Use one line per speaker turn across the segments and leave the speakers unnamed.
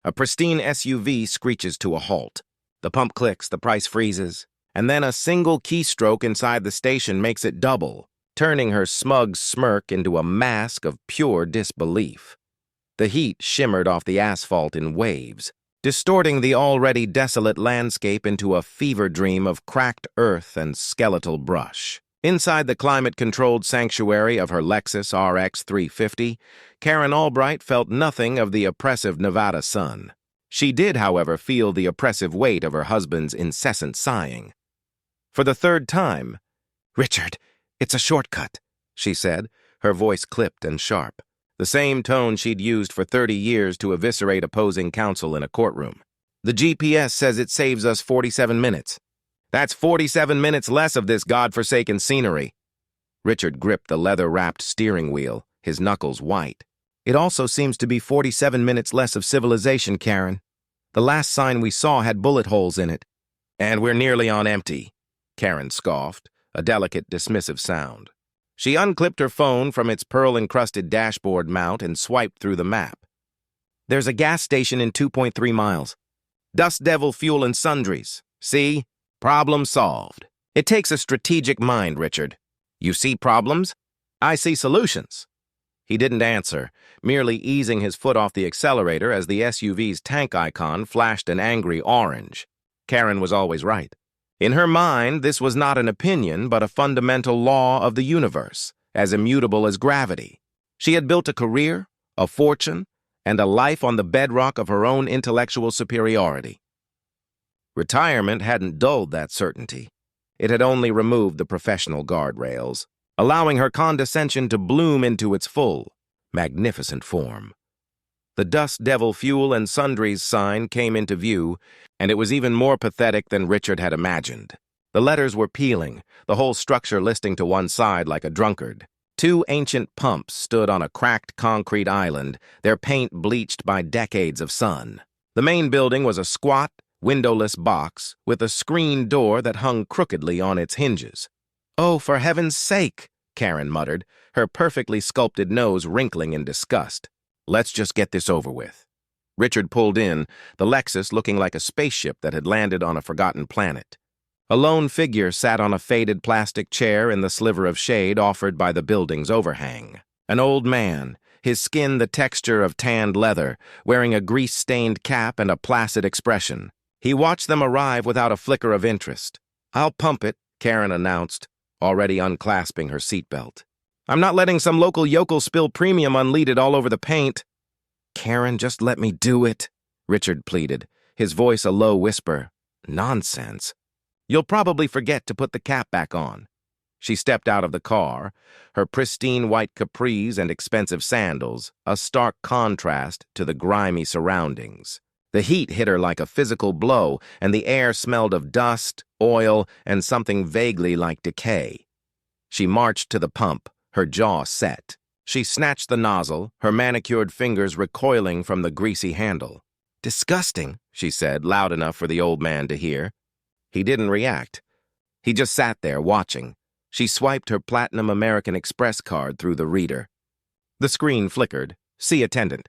A pristine SUV screeches to a halt. The pump clicks, the price freezes, and then a single keystroke inside the station makes it double, turning her smug smirk into a mask of pure disbelief. The heat shimmered off the asphalt in waves, distorting the already desolate landscape into a fever dream of cracked earth and skeletal brush. Inside the climate-controlled sanctuary of her Lexus RX 350, Karen Albright felt nothing of the oppressive Nevada sun. She did, however, feel the oppressive weight of her husband's incessant sighing. For the third time, "Richard, it's a shortcut," she said, her voice clipped and sharp, the same tone she'd used for 30 years to eviscerate opposing counsel in a courtroom. "The GPS says it saves us 47 minutes. That's 47 minutes less of this godforsaken scenery." Richard gripped the leather-wrapped steering wheel, his knuckles white. "It also seems to be 47 minutes less of civilization, Karen. The last sign we saw had bullet holes in it." "And we're nearly on empty," Karen scoffed, a delicate, dismissive sound. She unclipped her phone from its pearl-encrusted dashboard mount and swiped through the map. "There's a gas station in 2.3 miles. Dust Devil Fuel and Sundries. See? Problem solved. It takes a strategic mind, Richard. You see problems? I see solutions." He didn't answer, merely easing his foot off the accelerator as the SUV's tank icon flashed an angry orange. Karen was always right. In her mind, this was not an opinion, but a fundamental law of the universe, as immutable as gravity. She had built a career, a fortune, and a life on the bedrock of her own intellectual superiority. Retirement hadn't dulled that certainty. It had only removed the professional guardrails, allowing her condescension to bloom into its full, magnificent form. The Dust Devil Fuel and Sundries sign came into view, and it was even more pathetic than Richard had imagined. The letters were peeling, the whole structure listing to one side like a drunkard. Two ancient pumps stood on a cracked concrete island, their paint bleached by decades of sun. The main building was a squat, windowless box with a screen door that hung crookedly on its hinges. "Oh, for heaven's sake," Karen muttered, her perfectly sculpted nose wrinkling in disgust. "Let's just get this over with." Richard pulled in, the Lexus looking like a spaceship that had landed on a forgotten planet. A lone figure sat on a faded plastic chair in the sliver of shade offered by the building's overhang. An old man, his skin the texture of tanned leather, wearing a grease-stained cap and a placid expression. He watched them arrive without a flicker of interest. "I'll pump it," Karen announced, already unclasping her seatbelt. "I'm not letting some local yokel spill premium unleaded all over the paint." "Karen, just let me do it," Richard pleaded, his voice a low whisper. "Nonsense. You'll probably forget to put the cap back on." She stepped out of the car, her pristine white capris and expensive sandals, a stark contrast to the grimy surroundings. The heat hit her like a physical blow, and the air smelled of dust, oil, and something vaguely like decay. She marched to the pump, her jaw set. She snatched the nozzle, her manicured fingers recoiling from the greasy handle. "Disgusting," she said, loud enough for the old man to hear. He didn't react. He just sat there, watching. She swiped her Platinum American Express card through the reader. The screen flickered. "See attendant."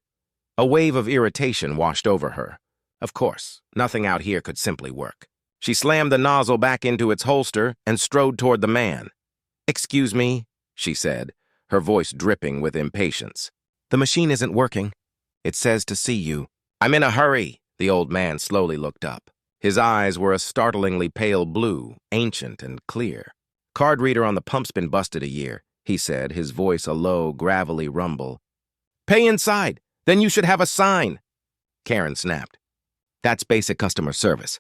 A wave of irritation washed over her. Of course, nothing out here could simply work. She slammed the nozzle back into its holster and strode toward the man. "Excuse me," she said, her voice dripping with impatience. "The machine isn't working. It says to see you." "I'm in a hurry." The old man slowly looked up. His eyes were a startlingly pale blue, ancient and clear. "Card reader on the pump's been busted a year," he said, his voice a low, gravelly rumble. "Pay inside. Then you should have a sign." Karen snapped. "That's basic customer service.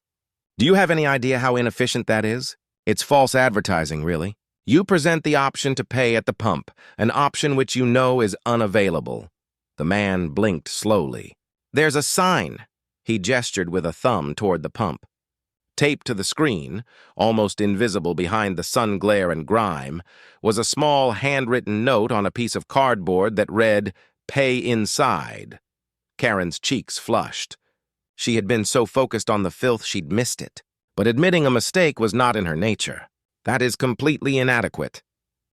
Do you have any idea how inefficient that is? It's false advertising, really. You present the option to pay at the pump, an option which you know is unavailable." The man blinked slowly. "There's a sign." He gestured with a thumb toward the pump. Taped to the screen, almost invisible behind the sun glare and grime, was a small handwritten note on a piece of cardboard that read, "Pay inside." Karen's cheeks flushed. She had been so focused on the filth she'd missed it. But admitting a mistake was not in her nature. That is completely inadequate.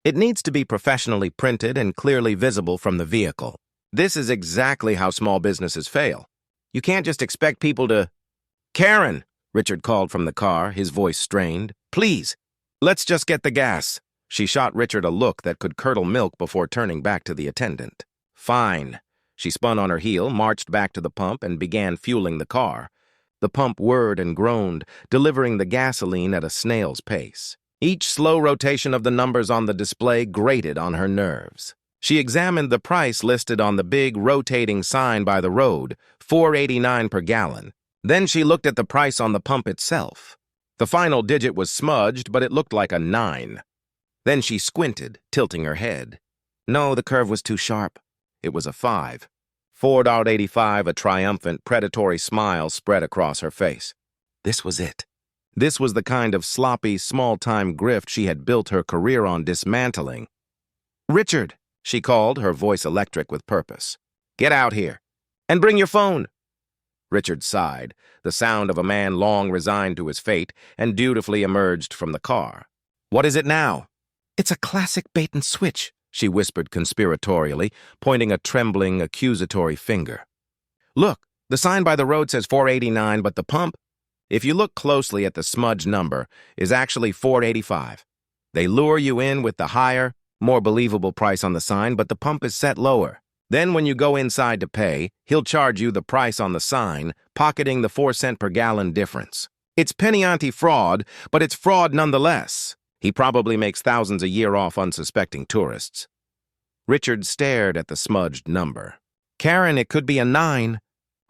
It needs to be professionally printed and clearly visible from the vehicle. This is exactly how small businesses fail. You can't just expect people to... Karen, Richard called from the car, his voice strained. Please, let's just get the gas. She shot Richard a look that could curdle milk before turning back to the attendant. Fine. She spun on her heel, marched back to the pump, and began fueling the car. The pump whirred and groaned, delivering the gasoline at a snail's pace. Each slow rotation of the numbers on the display grated on her nerves. She examined the price listed on the big rotating sign by the road, $4.89 per gallon. Then she looked at the price on the pump itself. The final digit was smudged, but it looked like a 9. Then she squinted, tilting her head. No, the curve was too sharp. It was a 5. $4.85, a triumphant, predatory smile spread across her face. This was it. This was the kind of sloppy, small-time grift she had built her career on dismantling. Richard, she called, her voice electric with purpose. Get out here. And bring your phone. Richard sighed, the sound of a man long resigned to his fate, and dutifully emerged from the car. What is it now? It's a classic bait and switch, she whispered conspiratorially, pointing a trembling, accusatory finger. Look, the sign by the road says $4.89, but the pump, if you look closely at the smudged number, is actually $4.85. They lure you in with the higher, more believable price on the sign, but the pump is set lower. Then when you go inside to pay, he'll charge you the price on the sign, pocketing the 4-cent per gallon difference. It's penny ante fraud, but it's fraud nonetheless. He probably makes thousands a year off unsuspecting tourists. Richard stared at the smudged number. Karen, it could be a 9,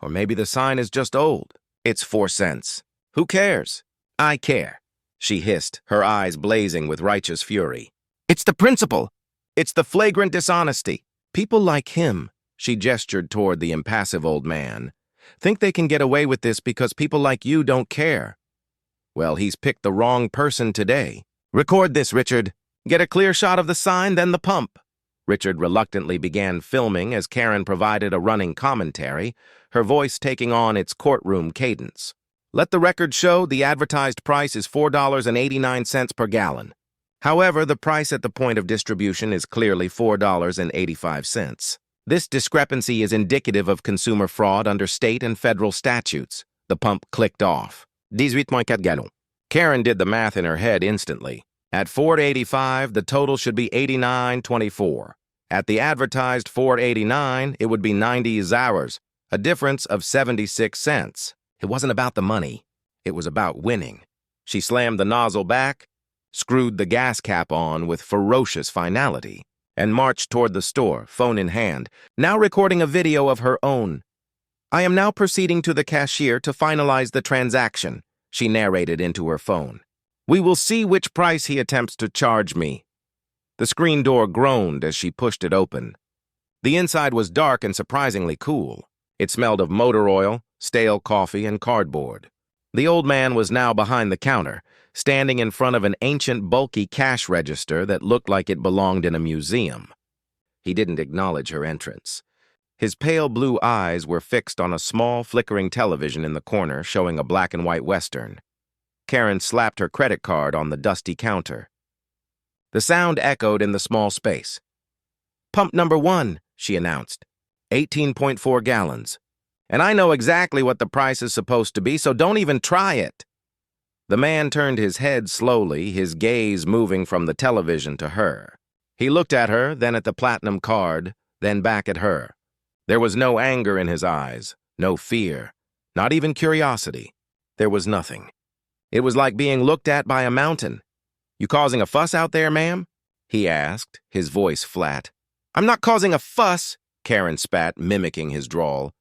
or maybe the sign is just old. It's 4 cents. Who cares? I care, she hissed, her eyes blazing with righteous fury. It's the principle. It's the flagrant dishonesty. People like him, she gestured toward the impassive old man, think they can get away with this because people like you don't care. Well, he's picked the wrong person today. Record this, Richard. Get a clear shot of the sign, then the pump. Richard reluctantly began filming as Karen provided a running commentary, her voice taking on its courtroom cadence. Let the record show the advertised price is $4.89 per gallon. However, the price at the point of distribution is clearly $4.85. This discrepancy is indicative of consumer fraud under state and federal statutes. The pump clicked off. 18.4 gallons. Karen did the math in her head instantly. At $4.85, the total should be $89.24. At the advertised $4.89, it would be 90 zars, a difference of 76 cents. It wasn't about the money. It was about winning. She slammed the nozzle back, screwed the gas cap on with ferocious finality, and marched toward the store, phone in hand, now recording a video of her own. I am now proceeding to the cashier to finalize the transaction, she narrated into her phone. We will see which price he attempts to charge me. The screen door groaned as she pushed it open. The inside was dark and surprisingly cool. It smelled of motor oil, stale coffee, and cardboard. The old man was now behind the counter, standing in front of an ancient, bulky cash register that looked like it belonged in a museum. He didn't acknowledge her entrance. His pale blue eyes were fixed on a small, flickering television in the corner showing a black and white western. Karen slapped her credit card on the dusty counter. The sound echoed in the small space. Pump number 1, she announced. 18.4 gallons. And I know exactly what the price is supposed to be, so don't even try it. The man turned his head slowly, his gaze moving from the television to her. He looked at her, then at the platinum card, then back at her. There was no anger in his eyes, no fear, not even curiosity. There was nothing. It was like being looked at by a mountain. You causing a fuss out there, ma'am? He asked, his voice flat. I'm not causing a fuss, Karen spat, mimicking his drawl.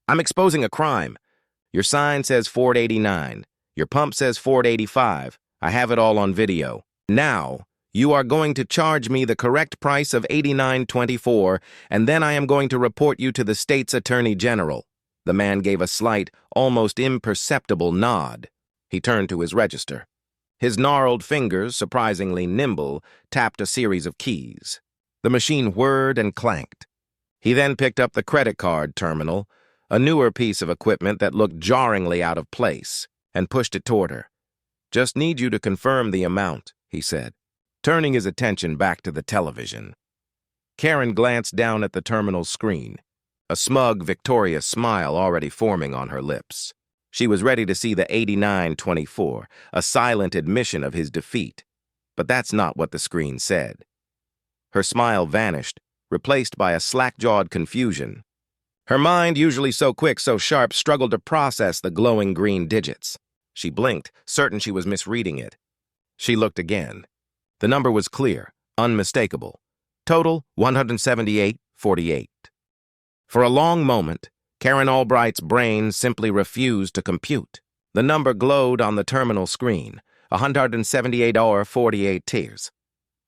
I'm exposing a crime. Your sign says $4.89. Your pump says $4.85. I have it all on video. Now, you are going to charge me the correct price of $89.24, and then I am going to report you to the state's attorney general. The man gave a slight, almost imperceptible nod. He turned to his register. His gnarled fingers, surprisingly nimble, tapped a series of keys. The machine whirred and clanked. He then picked up the credit card terminal, a newer piece of equipment that looked jarringly out of place, and pushed it toward her. Just need you to confirm the amount, he said, turning his attention back to the television. Karen glanced down at the terminal screen. a smug, victorious smile already forming on her lips. She was ready to see the 89-24, a silent admission of his defeat. But that's not what the screen said. Her smile vanished, replaced by a slack-jawed confusion. Her mind, usually so quick, so sharp, struggled to process the glowing green digits. She blinked, certain she was misreading it. She looked again. The number was clear, unmistakable. Total, 178.48. For a long moment, Karen Albright's brain simply refused to compute. The number glowed on the terminal screen, 178.48 tears.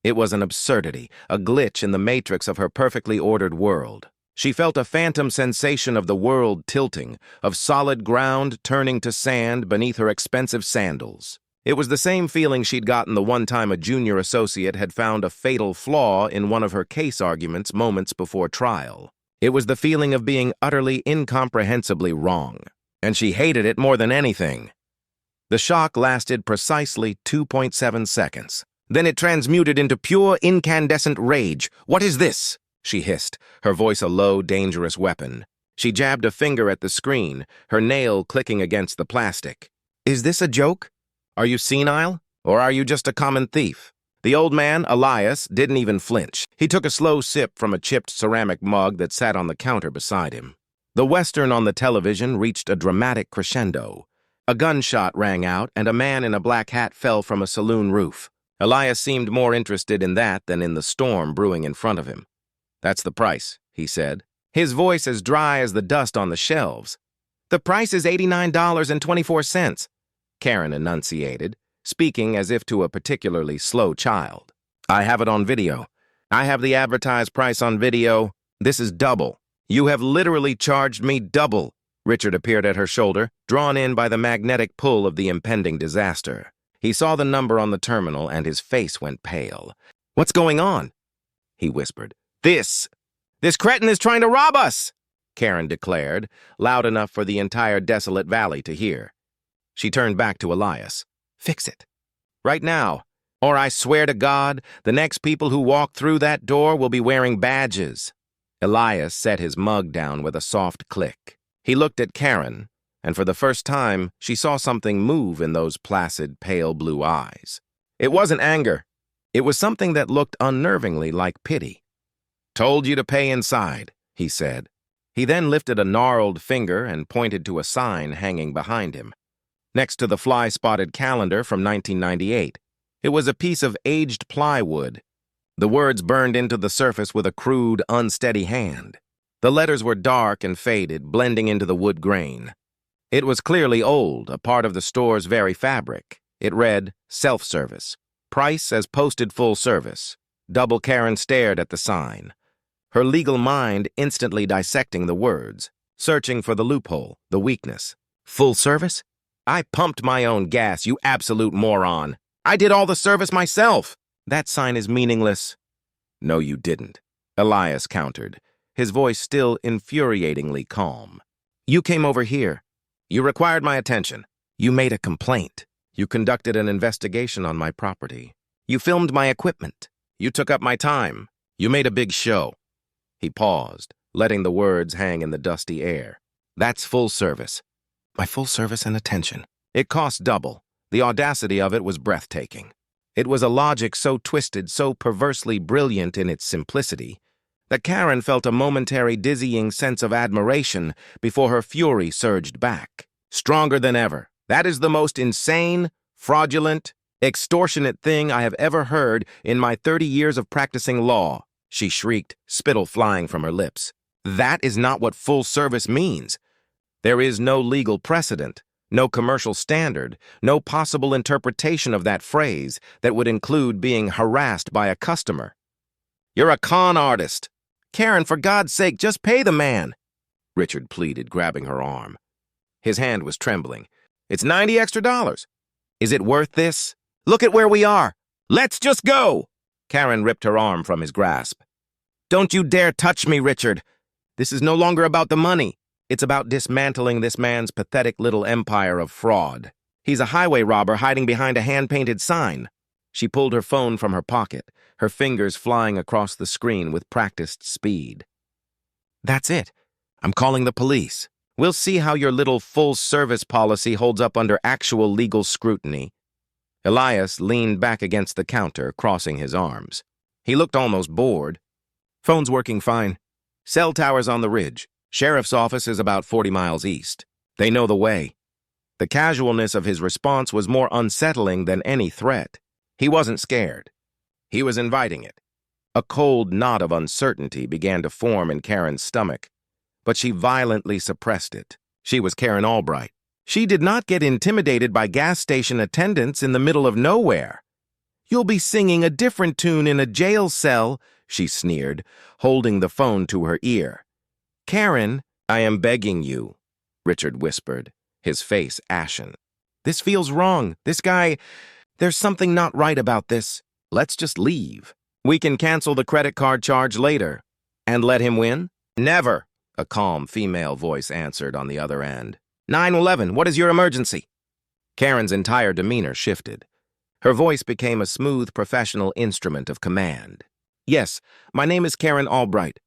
It was an absurdity, a glitch in the matrix of her perfectly ordered world. She felt a phantom sensation of the world tilting, of solid ground turning to sand beneath her expensive sandals. It was the same feeling she'd gotten the one time a junior associate had found a fatal flaw in one of her case arguments moments before trial. It was the feeling of being utterly incomprehensibly wrong, and she hated it more than anything. The shock lasted precisely 2.7 seconds. Then it transmuted into pure incandescent rage. "What is this?" she hissed, her voice a low, dangerous weapon. She jabbed a finger at the screen, her nail clicking against the plastic. "Is this a joke? Are you senile? Or are you just a common thief?" The old man, Elias, didn't even flinch. He took a slow sip from a chipped ceramic mug that sat on the counter beside him. The western on the television reached a dramatic crescendo. A gunshot rang out, and a man in a black hat fell from a saloon roof. Elias seemed more interested in that than in the storm brewing in front of him. "That's the price," he said, his voice as dry as the dust on the shelves. "The price is $89.24, Karen enunciated, speaking as if to a particularly slow child. "I have it on video. I have the advertised price on video. This is double. You have literally charged me double." Richard appeared at her shoulder, drawn in by the magnetic pull of the impending disaster. He saw the number on the terminal and his face went pale. "What's going on?" he whispered. This cretin is trying to rob us," Karen declared, loud enough for the entire desolate valley to hear. She turned back to Elias. "Fix it. Right now. Or I swear to God, the next people who walk through that door will be wearing badges." Elias set his mug down with a soft click. He looked at Karen, and for the first time, she saw something move in those placid, pale blue eyes. It wasn't anger. It was something that looked unnervingly like pity. "Told you to pay inside," he said. He then lifted a gnarled finger and pointed to a sign hanging behind him. Next to the fly-spotted calendar from 1998, it was a piece of aged plywood. The words burned into the surface with a crude, unsteady hand. The letters were dark and faded, blending into the wood grain. It was clearly old, a part of the store's very fabric. It read, "Self-service. Price as posted full service." Double Karen stared at the sign, her legal mind instantly dissecting the words, searching for the loophole, the weakness. "Full service? I pumped my own gas, you absolute moron. I did all the service myself. That sign is meaningless." "No, you didn't," Elias countered, his voice still infuriatingly calm. "You came over here. You required my attention. You made a complaint. You conducted an investigation on my property. You filmed my equipment. You took up my time. You made a big show." He paused, letting the words hang in the dusty air. "That's full service. My full service and attention." It cost double. The audacity of it was breathtaking. It was a logic so twisted, so perversely brilliant in its simplicity, that Karen felt a momentary dizzying sense of admiration before her fury surged back. Stronger than ever. "That is the most insane, fraudulent, extortionate thing I have ever heard in my 30 years of practicing law," she shrieked, spittle flying from her lips. "That is not what full service means. There is no legal precedent, no commercial standard, no possible interpretation of that phrase that would include being harassed by a customer. You're a con artist. Karen, for God's sake, just pay the man," Richard pleaded, grabbing her arm. His hand was trembling. "It's $90 extra. Is it worth this? Look at where we are. Let's just go." Karen ripped her arm from his grasp. "Don't you dare touch me, Richard. This is no longer about the money. It's about dismantling this man's pathetic little empire of fraud. He's a highway robber hiding behind a hand-painted sign." She pulled her phone from her pocket, her fingers flying across the screen with practiced speed. "That's it. I'm calling the police. We'll see how your little full-service policy holds up under actual legal scrutiny. Elias leaned back against the counter, crossing his arms. He looked almost bored. Phone's working fine. Cell tower's on the ridge. Sheriff's office is about 40 miles east. They know the way. The casualness of his response was more unsettling than any threat. He wasn't scared. He was inviting it. A cold knot of uncertainty began to form in Karen's stomach, but she violently suppressed it. She was Karen Albright. She did not get intimidated by gas station attendants in the middle of nowhere. "You'll be singing a different tune in a jail cell," she sneered, holding the phone to her ear. "Karen, I am begging you," Richard whispered, his face ashen. "This feels wrong. This guy, there's something not right about this. Let's just leave. We can cancel the credit card charge later. And let him win?" "Never," a calm female voice answered on the other end. 911, what is your emergency?" Karen's entire demeanor shifted. Her voice became a smooth professional instrument of command. "Yes, my name is Karen Albright.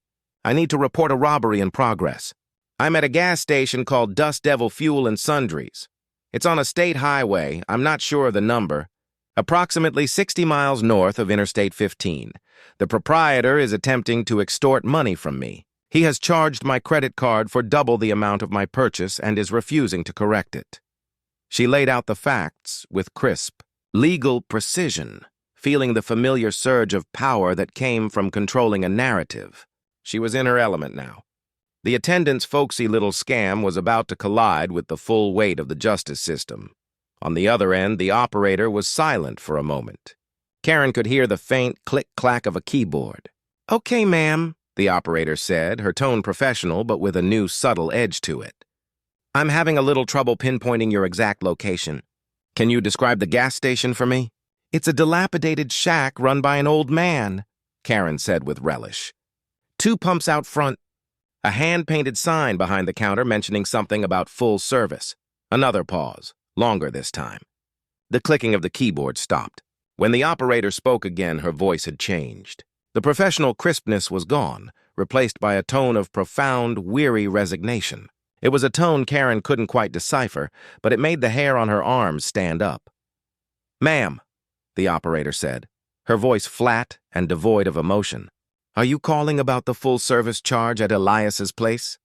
I need to report a robbery in progress. I'm at a gas station called Dust Devil Fuel and Sundries. It's on a state highway, I'm not sure of the number, approximately 60 miles north of Interstate 15. The proprietor is attempting to extort money from me. He has charged my credit card for double the amount of my purchase and is refusing to correct it." She laid out the facts with crisp, legal precision, feeling the familiar surge of power that came from controlling a narrative. She was in her element now. The attendant's folksy little scam was about to collide with the full weight of the justice system. On the other end, the operator was silent for a moment. Karen could hear the faint click-clack of a keyboard. "Okay, ma'am," the operator said, her tone professional but with a new subtle edge to it. "I'm having a little trouble pinpointing your exact location. Can you describe the gas station for me?" "It's a dilapidated shack run by an old man," Karen said with relish. "2 pumps out front. A hand-painted sign behind the counter mentioning something about full service." Another pause, longer this time. The clicking of the keyboard stopped. When the operator spoke again, her voice had changed. The professional crispness was gone, replaced by a tone of profound, weary resignation. It was a tone Karen couldn't quite decipher, but it made the hair on her arms stand up. "Ma'am," the operator said, her voice flat and devoid of emotion, "are you calling about the full-service charge at Elias's place?"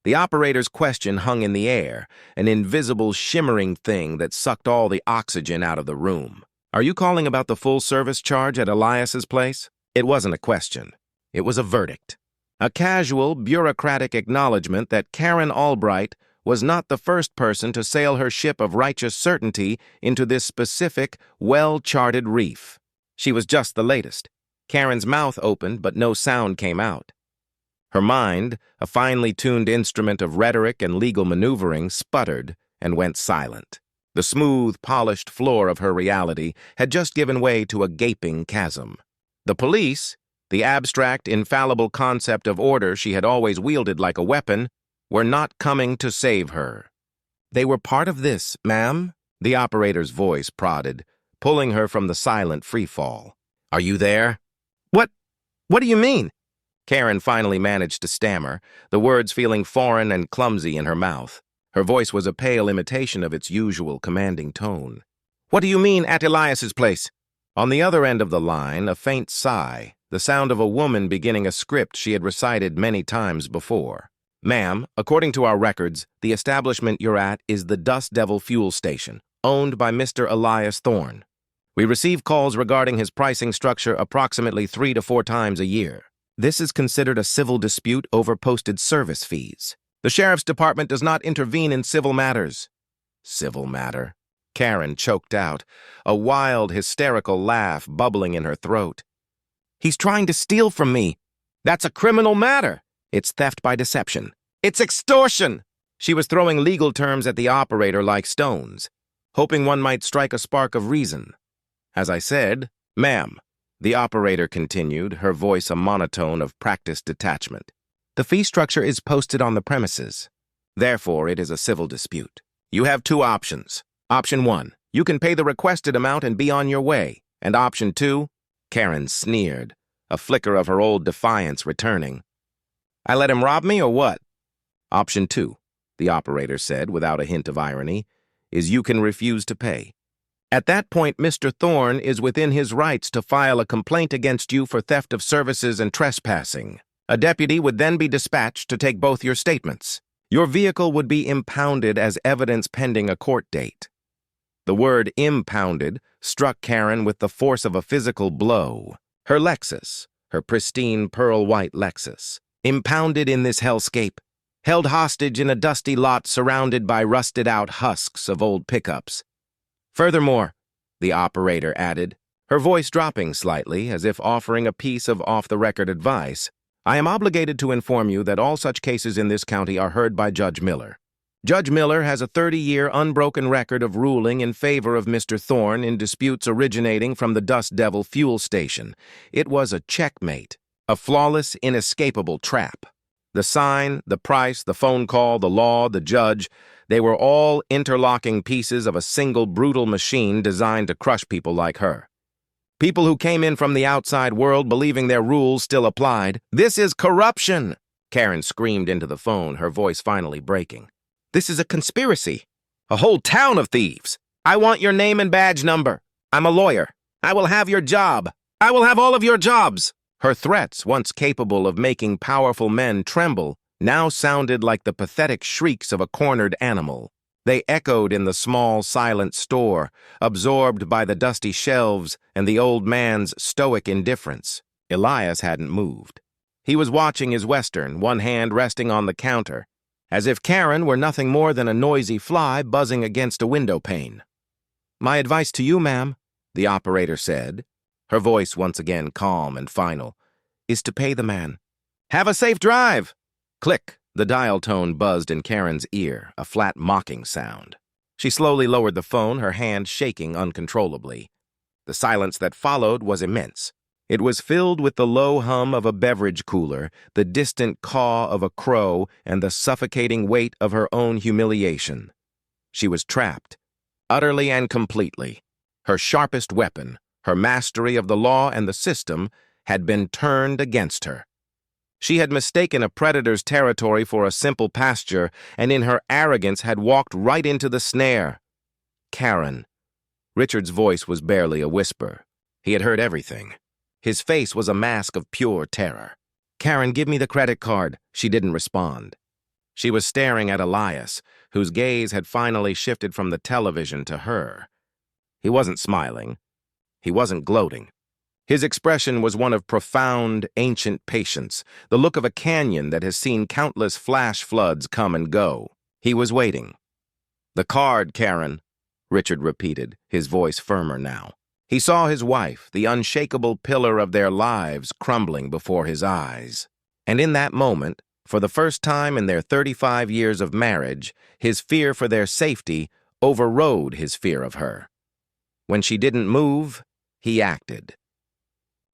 The operator's question hung in the air, an invisible, shimmering thing that sucked all the oxygen out of the room. "Are you calling about the full-service charge at Elias's place?" It wasn't a question. It was a verdict. A casual, bureaucratic acknowledgement that Karen Albright was not the first person to sail her ship of righteous certainty into this specific, well-charted reef. She was just the latest. Karen's mouth opened, but no sound came out. Her mind, a finely tuned instrument of rhetoric and legal maneuvering, sputtered and went silent. The smooth, polished floor of her reality had just given way to a gaping chasm. The police, the abstract, infallible concept of order she had always wielded like a weapon, were not coming to save her. "They were part of this, ma'am," the operator's voice prodded, pulling her from the silent freefall. "Are you there?" What do you mean?" Karen finally managed to stammer, the words feeling foreign and clumsy in her mouth. Her voice was a pale imitation of its usual commanding tone. "What do you mean, at Elias's place?" On the other end of the line, a faint sigh, the sound of a woman beginning a script she had recited many times before. "Ma'am, according to our records, the establishment you're at is the Dust Devil Fuel Station, owned by Mr. Elias Thorne. We receive calls regarding his pricing structure approximately 3 to 4 times a year. This is considered a civil dispute over posted service fees. The Sheriff's Department does not intervene in civil matters." "Civil matter?" Karen choked out, a wild, hysterical laugh bubbling in her throat. "He's trying to steal from me. That's a criminal matter. It's theft by deception. It's extortion." She was throwing legal terms at the operator like stones, hoping one might strike a spark of reason. "As I said, ma'am," the operator continued, her voice a monotone of practiced detachment, "the fee structure is posted on the premises. Therefore, it is a civil dispute. You have 2 options. Option 1, you can pay the requested amount and be on your way. And option 2, Karen sneered, a flicker of her old defiance returning. "I let him rob me or what?" Option 2, the operator said without a hint of irony, is you can refuse to pay. At that point, Mr. Thorne is within his rights to file a complaint against you for theft of services and trespassing. A deputy would then be dispatched to take both your statements. Your vehicle would be impounded as evidence pending a court date. The word impounded struck Karen with the force of a physical blow. Her Lexus, her pristine pearl-white Lexus, impounded in this hellscape, held hostage in a dusty lot surrounded by rusted-out husks of old pickups. Furthermore, the operator added, her voice dropping slightly as if offering a piece of off-the-record advice, I am obligated to inform you that all such cases in this county are heard by Judge Miller. Judge Miller has a 30-year unbroken record of ruling in favor of Mr. Thorne in disputes originating from the Dust Devil fuel station. It was a checkmate, a flawless, inescapable trap. The sign, the price, the phone call, the law, the judge, they were all interlocking pieces of a single brutal machine designed to crush people like her. People who came in from the outside world believing their rules still applied. This is corruption, Karen screamed into the phone, her voice finally breaking. This is a conspiracy. A whole town of thieves. I want your name and badge number. I'm a lawyer. I will have your job. I will have all of your jobs. Her threats, once capable of making powerful men tremble, now sounded like the pathetic shrieks of a cornered animal. They echoed in the small, silent store, absorbed by the dusty shelves and the old man's stoic indifference. Elias hadn't moved. He was watching his Western, one hand resting on the counter, as if Karen were nothing more than a noisy fly buzzing against a window pane. My advice to you, ma'am, the operator said, her voice once again calm and final, is to pay the man. Have a safe drive! Click. The dial tone buzzed in Karen's ear, a flat mocking sound. She slowly lowered the phone, her hand shaking uncontrollably. The silence that followed was immense. It was filled with the low hum of a beverage cooler, the distant caw of a crow, and the suffocating weight of her own humiliation. She was trapped, utterly and completely. Her sharpest weapon, her mastery of the law and the system, had been turned against her. She had mistaken a predator's territory for a simple pasture, and in her arrogance had walked right into the snare. Karen. Richard's voice was barely a whisper. He had heard everything. His face was a mask of pure terror. Karen, give me the credit card. She didn't respond. She was staring at Elias, whose gaze had finally shifted from the television to her. He wasn't smiling. He wasn't gloating. His expression was one of profound, ancient patience, the look of a canyon that has seen countless flash floods come and go. He was waiting. The card, Karen, Richard repeated, his voice firmer now. He saw his wife, the unshakable pillar of their lives, crumbling before his eyes. And in that moment, for the first time in their 35 years of marriage, his fear for their safety overrode his fear of her. When she didn't move, he acted.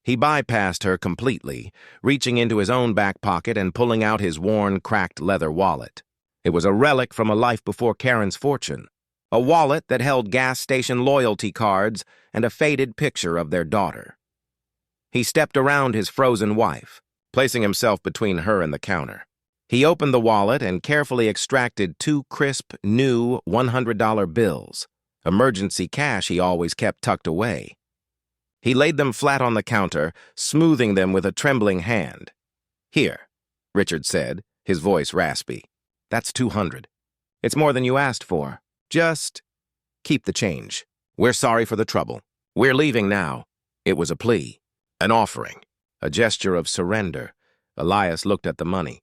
He bypassed her completely, reaching into his own back pocket and pulling out his worn, cracked leather wallet. It was a relic from a life before Karen's fortune, a wallet that held gas station loyalty cards and a faded picture of their daughter. He stepped around his frozen wife, placing himself between her and the counter. He opened the wallet and carefully extracted 2 crisp, new $100 bills, emergency cash he always kept tucked away. He laid them flat on the counter, smoothing them with a trembling hand. Here, Richard said, his voice raspy. That's $200. It's more than you asked for. Just keep the change. We're sorry for the trouble. We're leaving now. It was a plea, an offering, a gesture of surrender. Elias looked at the money.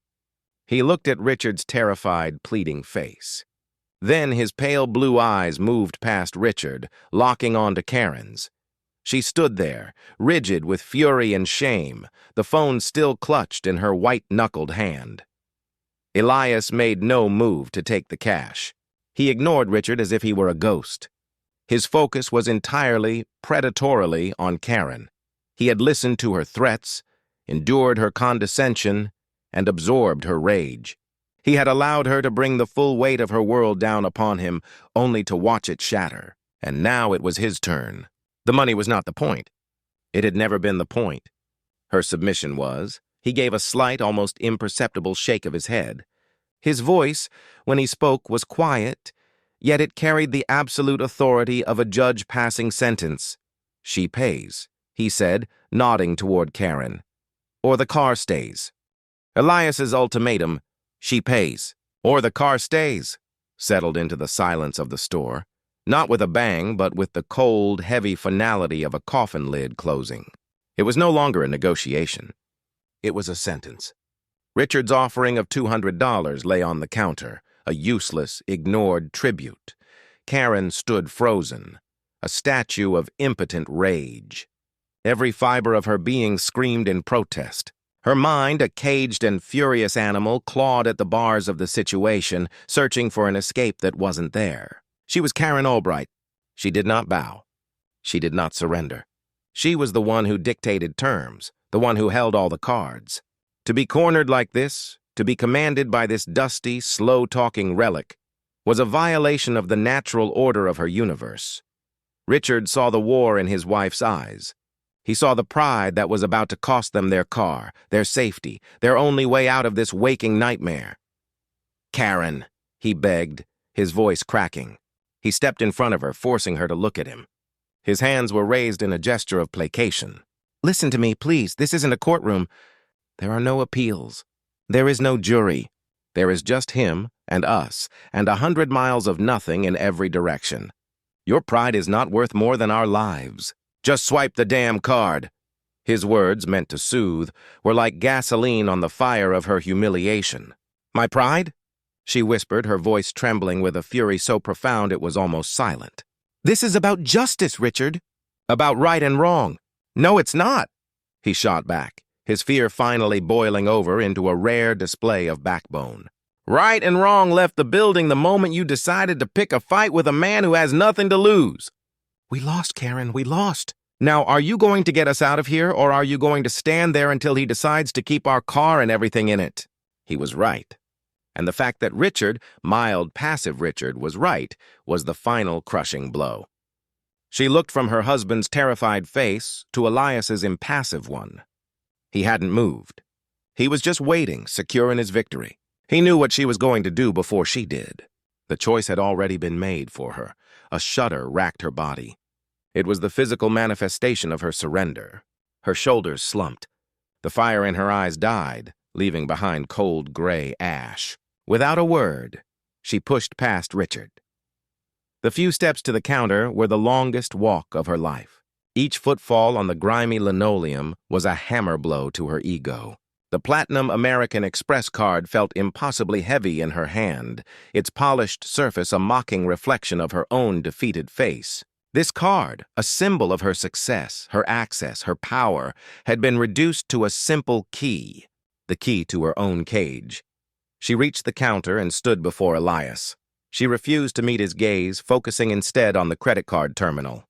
He looked at Richard's terrified, pleading face. Then his pale blue eyes moved past Richard, locking onto Karen's. She stood there, rigid with fury and shame, the phone still clutched in her white-knuckled hand. Elias made no move to take the cash. He ignored Richard as if he were a ghost. His focus was entirely, predatorily on Karen. He had listened to her threats, endured her condescension, and absorbed her rage. He had allowed her to bring the full weight of her world down upon him, only to watch it shatter. And now it was his turn. The money was not the point. It had never been the point. Her submission was. He gave a slight, almost imperceptible shake of his head. His voice, when he spoke, was quiet, yet it carried the absolute authority of a judge passing sentence. "She pays," he said, nodding toward Karen. "Or the car stays." Elias's ultimatum, "She pays, or the car stays," settled into the silence of the store, not with a bang, but with the cold, heavy finality of a coffin lid closing. It was no longer a negotiation. It was a sentence. Richard's offering of $200 lay on the counter, a useless, ignored tribute. Karen stood frozen, a statue of impotent rage. Every fiber of her being screamed in protest. Her mind, a caged and furious animal, clawed at the bars of the situation, searching for an escape that wasn't there. She was Karen Albright. She did not bow. She did not surrender. She was the one who dictated terms, the one who held all the cards. To be cornered like this, to be commanded by this dusty, slow-talking relic, was a violation of the natural order of her universe. Richard saw the war in his wife's eyes. He saw the pride that was about to cost them their car, their safety, their only way out of this waking nightmare. "Karen," he begged, his voice cracking. He stepped in front of her, forcing her to look at him. His hands were raised in a gesture of placation. "Listen to me, please. This isn't a courtroom. There are no appeals. There is no jury. There is just him and us, and 100 miles of nothing in every direction. Your pride is not worth more than our lives. Just swipe the damn card." His words, meant to soothe, were like gasoline on the fire of her humiliation. "My pride?" she whispered, her voice trembling with a fury so profound it was almost silent. "This is about justice, Richard. About right and wrong." "No, it's not," he shot back, his fear finally boiling over into a rare display of backbone. "Right and wrong left the building the moment you decided to pick a fight with a man who has nothing to lose." "We lost, Karen, we lost. Now, are you going to get us out of here, or are you going to stand there until he decides to keep our car and everything in it?" He was right. And the fact that Richard, mild, passive Richard, was right was the final crushing blow. She looked from her husband's terrified face to Elias's impassive one. He hadn't moved. He was just waiting, secure in his victory. He knew what she was going to do before she did. The choice had already been made for her. A shudder racked her body. It was the physical manifestation of her surrender. Her shoulders slumped. The fire in her eyes died, leaving behind cold gray ash. Without a word, she pushed past Richard. The few steps to the counter were the longest walk of her life. Each footfall on the grimy linoleum was a hammer blow to her ego. The Platinum American Express card felt impossibly heavy in her hand, its polished surface a mocking reflection of her own defeated face. This card, a symbol of her success, her access, her power, had been reduced to a simple key, the key to her own cage. She reached the counter and stood before Elias. She refused to meet his gaze, focusing instead on the credit card terminal.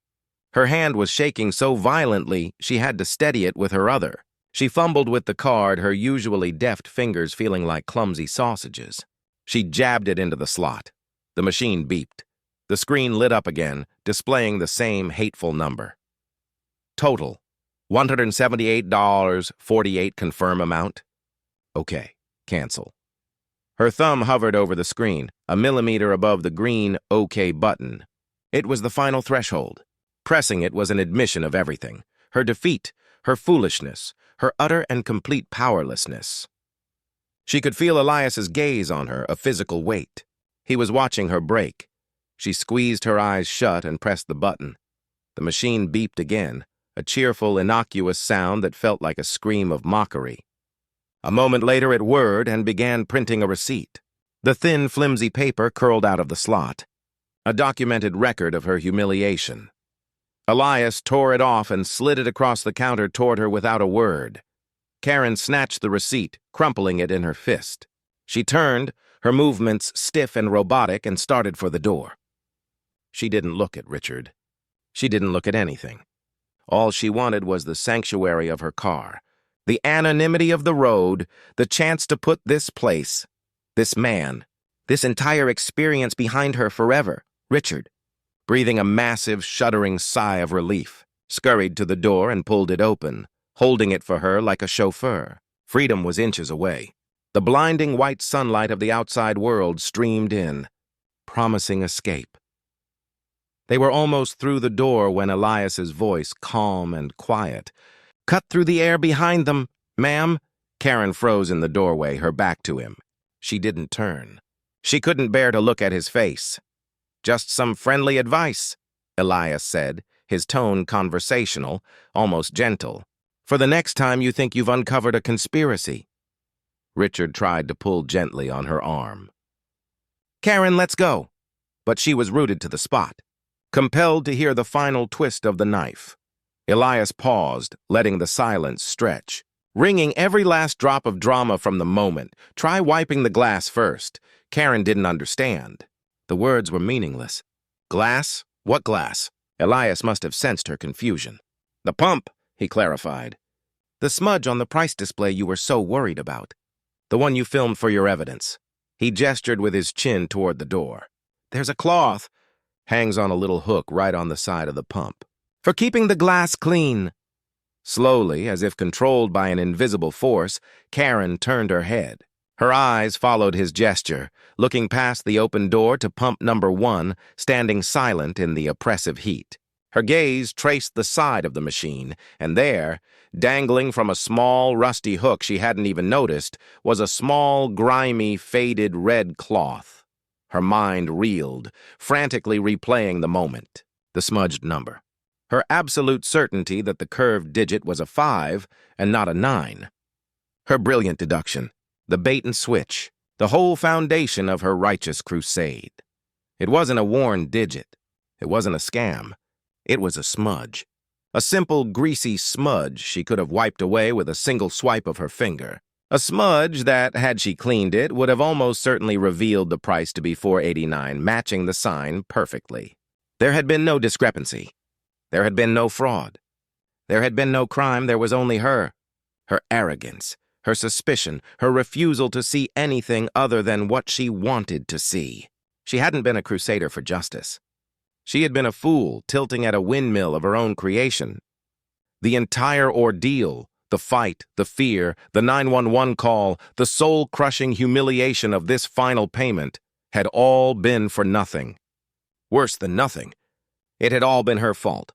Her hand was shaking so violently she had to steady it with her other. She fumbled with the card, her usually deft fingers feeling like clumsy sausages. She jabbed it into the slot. The machine beeped. The screen lit up again, displaying the same hateful number. Total, $178.48 confirm amount. Okay, cancel. Her thumb hovered over the screen, a millimeter above the green OK button. It was the final threshold. Pressing it was an admission of everything. Her defeat, her foolishness, her utter and complete powerlessness. She could feel Elias's gaze on her, a physical weight. He was watching her break. She squeezed her eyes shut and pressed the button. The machine beeped again, a cheerful, innocuous sound that felt like a scream of mockery. A moment later it whirred and began printing a receipt. The thin, flimsy paper curled out of the slot, a documented record of her humiliation. Elias tore it off and slid it across the counter toward her without a word. Karen snatched the receipt, crumpling it in her fist. She turned, her movements stiff and robotic, and started for the door. She didn't look at Richard. She didn't look at anything. All she wanted was the sanctuary of her car, the anonymity of the road, the chance to put this place, this man, this entire experience behind her forever. Richard, breathing a massive, shuddering sigh of relief, scurried to the door and pulled it open, holding it for her like a chauffeur. Freedom was inches away. The blinding white sunlight of the outside world streamed in, promising escape. They were almost through the door when Elias's voice, calm and quiet, "Cut through the air behind them, ma'am." Karen froze in the doorway, her back to him. She didn't turn. She couldn't bear to look at his face. "Just some friendly advice," Elias said, his tone conversational, almost gentle. "For the next time you think you've uncovered a conspiracy." Richard tried to pull gently on her arm. "Karen, let's go." But she was rooted to the spot, compelled to hear the final twist of the knife. Elias paused, letting the silence stretch, wringing every last drop of drama from the moment. "Try wiping the glass first." Karen didn't understand. The words were meaningless. "Glass? What glass?" Elias must have sensed her confusion. "The pump," he clarified. "The smudge on the price display you were so worried about. The one you filmed for your evidence." He gestured with his chin toward the door. "There's a cloth. Hangs on a little hook right on the side of the pump. For keeping the glass clean." Slowly, as if controlled by an invisible force, Karen turned her head. Her eyes followed his gesture, looking past the open door to pump number 1, standing silent in the oppressive heat. Her gaze traced the side of the machine, and there, dangling from a small, rusty hook she hadn't even noticed, was a small, grimy, faded red cloth. Her mind reeled, frantically replaying the moment, the smudged number. Her absolute certainty that the curved digit was a 5 and not a 9. Her brilliant deduction, the bait and switch, the whole foundation of her righteous crusade. It wasn't a worn digit. It wasn't a scam. It was a smudge. A simple, greasy smudge she could have wiped away with a single swipe of her finger. A smudge that, had she cleaned it, would have almost certainly revealed the price to be $4.89, matching the sign perfectly. There had been no discrepancy. There had been no fraud. There had been no crime. There was only her. Her arrogance, her suspicion, her refusal to see anything other than what she wanted to see. She hadn't been a crusader for justice. She had been a fool tilting at a windmill of her own creation. The entire ordeal, the fight, the fear, the 911 call, the soul-crushing humiliation of this final payment had all been for nothing. Worse than nothing. It had all been her fault.